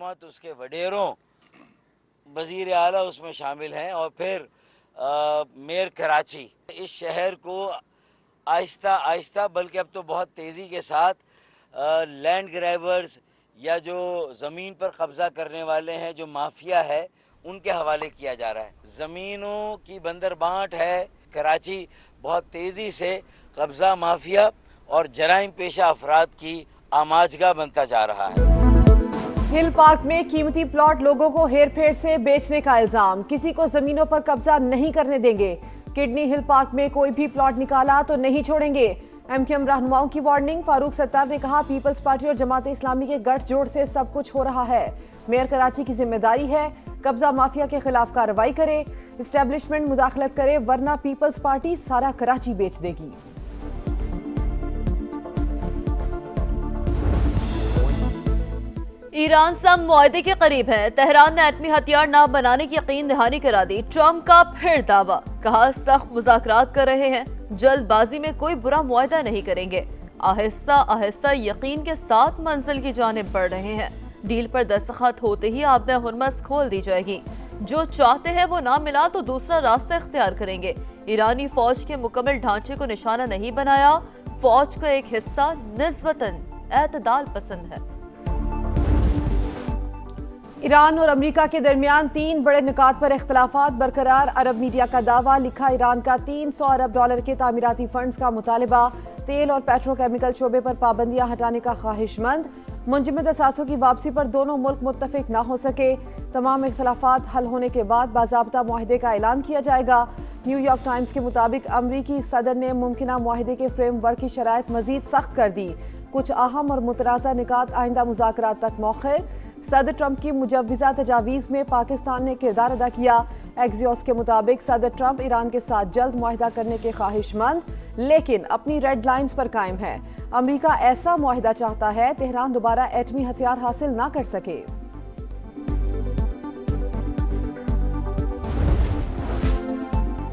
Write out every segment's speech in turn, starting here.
हुकूमत, उसके वडेरों, वज़ीर आला उसमें शामिल हैं, और फिर मेयर कराची, इस शहर को आहिस्ता आहिस्ता बल्कि अब तो बहुत तेज़ी के साथ लैंड ग्रैबर्स या जो ज़मीन पर कब्ज़ा करने वाले हैं, जो माफिया है, उनके हवाले किया जा रहा है। ज़मीनों की बंदरबांट है कराची, बहुत तेज़ी से कब्ज़ा माफिया और जराइम पेशा अफराद की आमाजगाह बनता जा रहा है। हिल पार्क में कीमती प्लॉट लोगों को हेर फेर से बेचने का इल्जाम, किसी को जमीनों पर कब्जा नहीं करने देंगे। किडनी हिल पार्क में कोई भी प्लॉट निकाला तो नहीं छोड़ेंगे। एमक्यूएम रहनुमाओं की वार्निंग, फारूक सत्तार ने कहा पीपल्स पार्टी और जमात इस्लामी के गठजोड़ से सब कुछ हो रहा है। मेयर कराची की जिम्मेदारी है कब्जा माफिया के खिलाफ कार्रवाई करे, इस्टेब्लिशमेंट मुदाखलत करे, वरना पीपल्स पार्टी सारा कराची बेच देगी। ईरान सब मुआहदे के करीब है। तेहरान ने एटमी हथियार न बनाने की यकीन दहानी करा दी। ट्रंप का फिर दावा, कहा सख्त मुज़ाकरात कर रहे हैं, जल्दबाजी में कोई बुरा मुआहदा नहीं करेंगे। आहिस्ता आहिस्ता यकीन के साथ मंजिल की जानिब बढ़ रहे हैं। डील पर दस्तखत होते ही आबद हुर्मस खोल दी जाएगी। जो चाहते हैं वो ना मिला तो दूसरा रास्ता इख्तियार करेंगे। ईरानी फौज के मुकम्मल ढांचे को निशाना नहीं बनाया। फौज का एक हिस्सा निस्बतन एतदाल पसंद है। ईरान और अमेरिका के दरमियान 3 बड़े निकात पर इख्तलाफात बरकरार। अरब मीडिया का दावा, लिखा ईरान का $300 अरब के तामीराती फंड्स का मुतालबा। तेल और पेट्रोकेमिकल शोबे पर पाबंदियां हटाने का ख्वाहिशमंद। मुंजमद असासों की वापसी पर दोनों मुल्क मुत्तफिक ना हो सके। तमाम इख्तलाफात हल होने के बाद बाज़ाब्ता मुआहदे का ऐलान किया जाएगा। न्यूयॉर्क टाइम्स के मुताबिक अमरीकी सदर ने मुमकिना मुआहदे के फ्रेमवर्क की शराइत मजीद सख्त कर दी। कुछ अहम और मुतराज़ा निकात आइंदा मुज़ाकरात तक मौखर। सदर ट्रंप की मुजव्विज़ा तजावीज़ में पाकिस्तान ने किरदार अदा किया। एक्सियोस के मुताबिक सदर ट्रंप ईरान के साथ जल्द मुआहदा करने के ख्वाहिशमंद, लेकिन अपनी रेड लाइन्स पर कायम है। अमेरिका ऐसा मुआहदा चाहता है तेहरान दोबारा एटमी हथियार हासिल ना कर सके।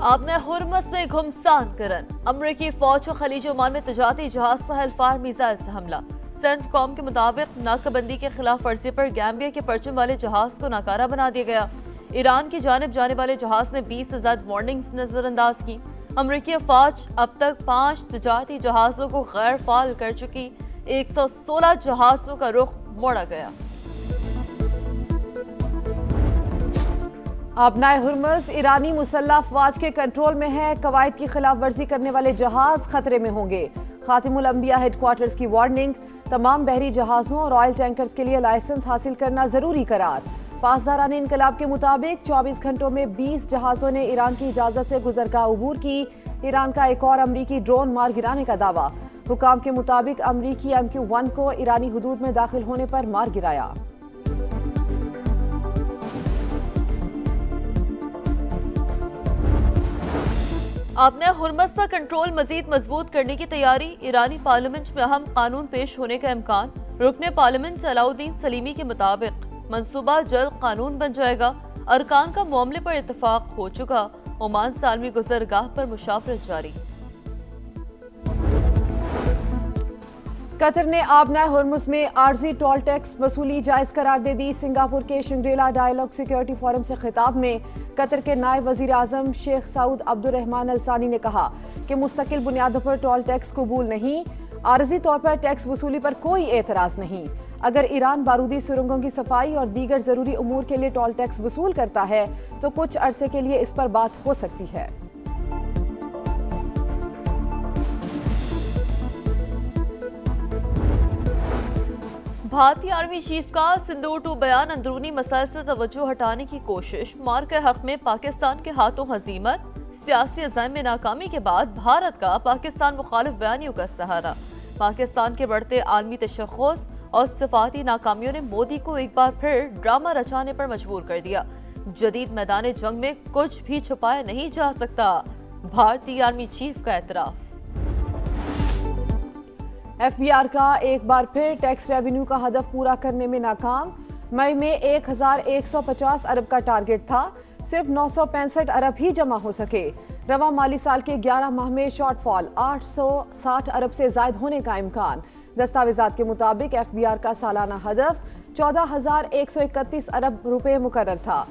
आपने हुर्मस में घुमसान करन, अमरीकी फौज को खलीज ओमान में तजारती जहाज पर हेलफायर मिसाइल से हमला। सेंटकॉम के मुताबिक नाकाबंदी के खिलाफ वर्जी पर गैम्बिया के परचम वाले जहाज को नाकारा बना दिया गया। ईरान की जानिब जाने वाले जहाज ने 20 से ज्यादा वार्निंग्स नजरअंदाज की। अमरीकी फौज अब तक 5 तजारती जहाजों को गैर फाल कर चुकी। 116 जहाजों का रुख मोड़ा गया। आबनाए हुर्मुज़ ईरानी मुसल्लह अफवाज के कंट्रोल में है। कवायद की खिलाफ वर्जी करने वाले जहाज खतरे में होंगे। खातिमुल अंबिया हेडक्वार्टर्स की वार्निंग, तमाम बहरी जहाज़ों और ऑयल टैंकर्स के लिए लाइसेंस हासिल करना जरूरी करार। पासदारान इनकलाब के मुताबिक 24 घंटों में 20 जहाज़ों ने ईरान की इजाज़त से गुजरगाह अबूर की। ईरान का एक और अमरीकी ड्रोन मार गिराने का दावा। हुकाम के मुताबिक अमरीकी MQ-1 को ईरानी हुदूद में दाखिल होने पर मार गिराया। आपने हुर्मस पर कंट्रोल मजीद मजबूत करने की तैयारी। ईरानी पार्लियामेंट में अहम कानून पेश होने का इम्कान। रुकने पार्लियामेंट अलाउद्दीन सलीमी के मुताबिक मंसूबा जल्द कानून बन जाएगा। अरकान का मामले पर इत्तफाक हो चुका। ओमान से आलमी गुजरगाह पर मुशावरत जारी। कतर ने आबनाए हुर्मुज़ में आर्जी टोल टैक्स वसूली जायज़ करार दे दी। सिंगापुर के शंग्रीला डायलॉग सिक्योरिटी फोरम से खिताब में कतर के नायब वज़ीर आज़म शेख सऊद अब्दुर्रहमान अल सानी ने कहा कि मुस्तकिल बुनियादों पर टोल टैक्स कबूल नहीं। आर्जी तौर पर टैक्स वसूली पर कोई एतराज़ नहीं। अगर ईरान बारूदी सुरंगों की सफाई और दीगर ज़रूरी उमूर के लिए टोल टैक्स वसूल करता है तो कुछ अरसे के लिए इस पर बात हो सकती है। भारतीय आर्मी चीफ का सिंदूर 2 बयान अंदरूनी मसाइल से तवज्जो हटाने की कोशिश। मार के हक में पाकिस्तान के हाथों हजीमत। सियासी अज़ाइम में नाकामी के बाद भारत का पाकिस्तान मुखालिफ बयानियों का सहारा। पाकिस्तान के बढ़ते आलमी तशख़्ख़ुस और सिफाती नाकामियों ने मोदी को एक बार फिर ड्रामा रचाने पर मजबूर कर दिया। जदीद मैदान जंग में कुछ भी छुपाया नहीं जा सकता, भारतीय आर्मी चीफ का एतराफ़। FBR का एक बार फिर टैक्स रेवेन्यू का हदफ पूरा करने में नाकाम। मई में 1150 अरब का टारगेट था, सिर्फ 965 अरब ही जमा हो सके। रवा माली साल के 11 माह में शॉर्टफॉल 860 अरब से जायद होने का इम्कान। दस्तावेजात के मुताबिक FBR का सालाना हदफ 14,131 अरब रुपए मुकर्रर था।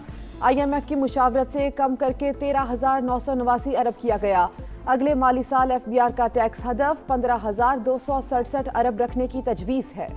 IMF की मुशावरत से कम करके 13,989 अरब किया गया। अगले माली साल FBR का टैक्स हदफ 15,267 अरब रखने की तजवीज़ है।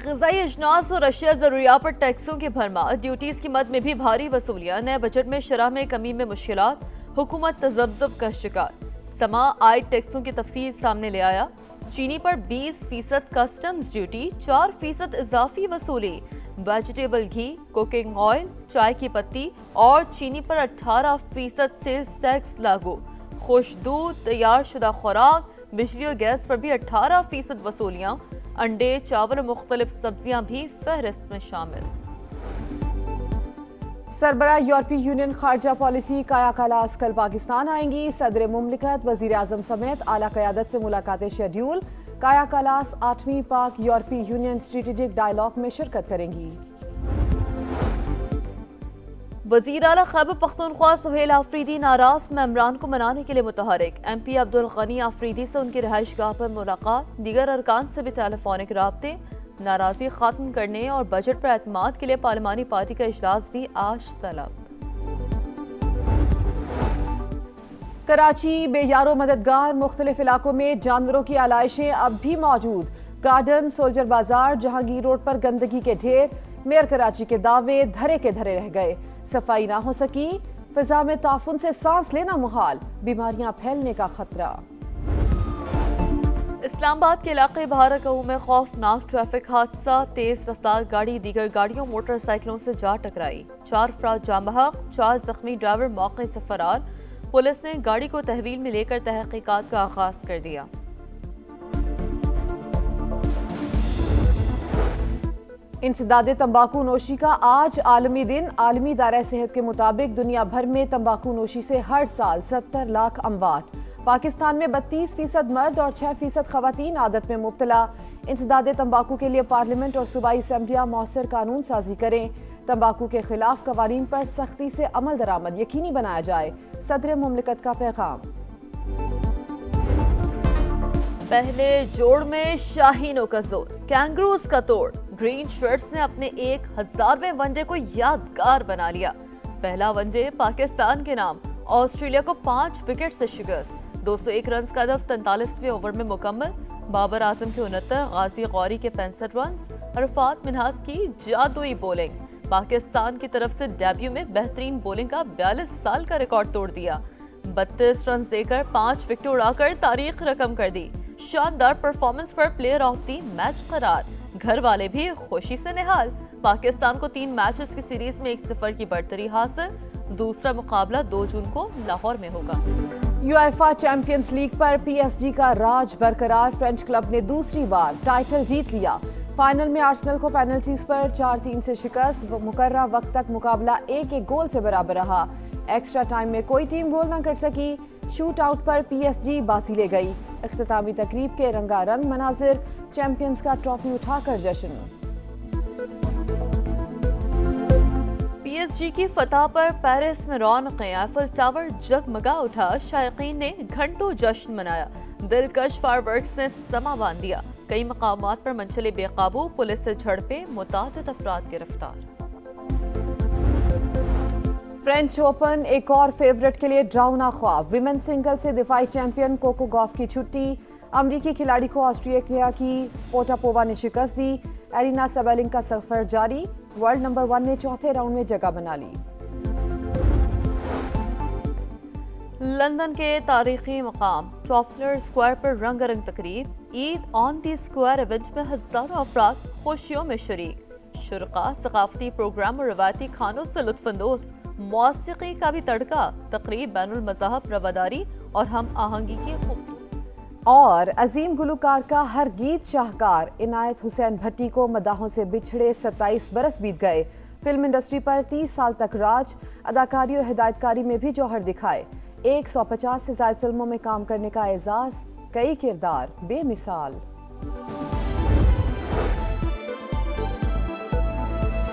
ग़िज़ाई अजनास और अशिया ज़रूरियात पर टैक्सों की भरमार, ड्यूटीज़ की मद में भी भारी वसूलियाँ, नए बजट में शरह में कमी में मुश्किलात, हुकूमत तज़ब्ज़ुब का शिकार। समा आयद टैक्सों की तफसील सामने ले आया। चीनी पर 20% कस्टम्स ड्यूटी, 4% इजाफी वसूली, वेजिटेबल घी, कुकिंग ऑयल, चाय की पत्ती और चीनी पर 18% सेल्स टैक्स लागू। खुश दूध, तैयार शुदा खुराक, बिजली और गैस पर भी 18% वसूलियाँ, अंडे, चावल और मुख्तलिफ सब्जियां भी फहरिस्त में शामिल। सरबराह यूरोपीय यूनियन खारजा पॉलिसी काया कलास कल पाकिस्तान आएंगी। सदर मुमलिकत, वजीर आजम समेत आला क़यादत से मुलाकातें शेड्यूल। काया कलास 8वीं पाक यूरोपीय यूनियन स्ट्रेटेजिक डायलॉग में शिरकत करेंगी। वज़ीर आला खैबर पख्तूनख्वा सुहेल आफरीदी नाराज में इमरान को मनाने के लिए मुतहरिक। MP अब्दुल गनी आफरीदी से उनकी रहायशगाह पर मुलाकात, दीगर अरकान से भी टेलीफोनिक राब्ते। नाराजी खत्म करने और बजट पर एतमाद के लिए पार्लिमानी पार्टी का इजलास भी आज तलब। कराची बेयारो मददगार, मुख्तलिफ इलाकों में जानवरों की आलाइशें अब भी मौजूद। गार्डन, सोल्जर बाजार, जहांगीर रोड पर गंदगी के ढेर। मेयर कराची के दावे धरे के धरे रह गए। सफाई ना हो सकी, फिजा में ताफुन से सांस लेना मुहाल, बीमारियां फैलने का खतरा। इस्लामाबाद के इलाके बहारकऊ में खौफनाक ट्रैफिक हादसा, तेज रफ्तार गाड़ी दीगर गाड़ियों मोटरसाइकिलों से जा टकराई। 4 अफराद जाँ बहक, 4 जख्मी, ड्राइवर मौके से फरार। पुलिस ने गाड़ी को तहवील में लेकर तहकीकात का आगाज कर दिया। इंसदादे तंबाकू नोशी का आज आलमी दिन। आलमी दायरा सेहत के मुताबिक दुनिया भर में तंबाकू नोशी से हर साल 70 लाख अमवात। पाकिस्तान में 32% मर्द और 6% खवातीन आदत में मुब्तला। इंसदादे तंबाकू के लिए पार्लियामेंट और सूबाई असम्बलियाँ मौसर कानून साजी करें। तंबाकू के खिलाफ कवानीन पर सख्ती से अमल दरामद यकीनी बनाया जाए, सदर मुमलिकत का पैगाम। पहले जोड़ में शाहीनों का जोर, कैंगरूज का तोड़। ग्रीन शर्ट्स ने अपने 1000वें वनडे को यादगार बना लिया। पहला वनडे पाकिस्तान के नाम, ऑस्ट्रेलिया को 5 विकेट से शिकस्त। 201 रन का हदफ 43वें ओवर में मुकम्मल। बाबर आजम के 69, गाजी गौरी के 65 रन, अरफात मिन्हाज की जादुई बॉलिंग। पाकिस्तान की तरफ से डेब्यू में बेहतरीन बॉलिंग का 42 साल का रिकॉर्ड तोड़ दिया। 32 रन देकर 5 विकेट उड़ाकर तारीख रकम कर दी। शानदार परफॉर्मेंस पर प्लेयर ऑफ द मैच करार। घर वाले भी खुशी से निहाल। पाकिस्तान को 3 मैचेस की सीरीज में 1-0 की बढ़तरी हासिल। दूसरा मुकाबला 2 जून को लाहौर में होगा। यूएफा चैंपियंस लीग पर PSG का राज बरकरार। फ्रेंच क्लब ने दूसरी बार टाइटल जीत लिया। फाइनल में आर्सेनल को पेनल्टीज पर 4-3 से शिकस्त। मुकर्ररा वक्त तक मुकाबला 1-1 गोल से बराबर रहा। एक्स्ट्रा टाइम में कोई टीम गोल न कर सकी। शूट आउट पर PSG बाजी ले गई। इख्तितामी तकरीब के रंगारंग मनाजिर, चैंपियंस का ट्रॉफी उठाकर जश्न। PSG की फतह पर पेरिस में रौनकें, आईफल टावर जगमगा उठा। शायकीन ने घंटों जश्न मनाया। दिलकश फायरवर्क्स ने समा बांध दिया। कई मकामात पर मनचले बेकाबू, पुलिस से झड़पे, मुतादिद अफराद गिरफ्तार। फ्रेंच ओपन एक और फेवरेट के लिए ड्राउना ख्वाब। विमेन सिंगल से दिफाई चैंपियन कोको गॉफ की छुट्टी। अमरीकी खिलाड़ी को ऑस्ट्रेलिया की पोटापोवा ने शिकस्त दी। एरिना सबेलिंग का सफर जारी। वर्ल्ड नंबर 1 ने चौथे राउंड में जगह बना ली। लंदन के तारीखी मकाम ट्राफलर स्क्वायर पर रंगारंग तकरीब। Eid on the square event में हजारों अफराद खुशियों में शरीक। शुरका सकाफती प्रोग्राम और रवायती खानों से लुत्फानंदोज। मौसीकी का भी तड़का। तकरीब बैनुल मज़हब रवादारी और हम आहंगी की खूबसूरती। और अजीम गुलकार का हर गीत शाहकार। इनायत हुसैन भट्टी को मदाहों से बिछड़े 27 बरस बीत गए। फिल्म इंडस्ट्री पर 30 साल तक राज। अदाकारी और हिदायतकारी में भी जौहर दिखाए। 150 से ज्यादा फिल्मों में काम करने का एजाज। कई किरदार बेमिसाल।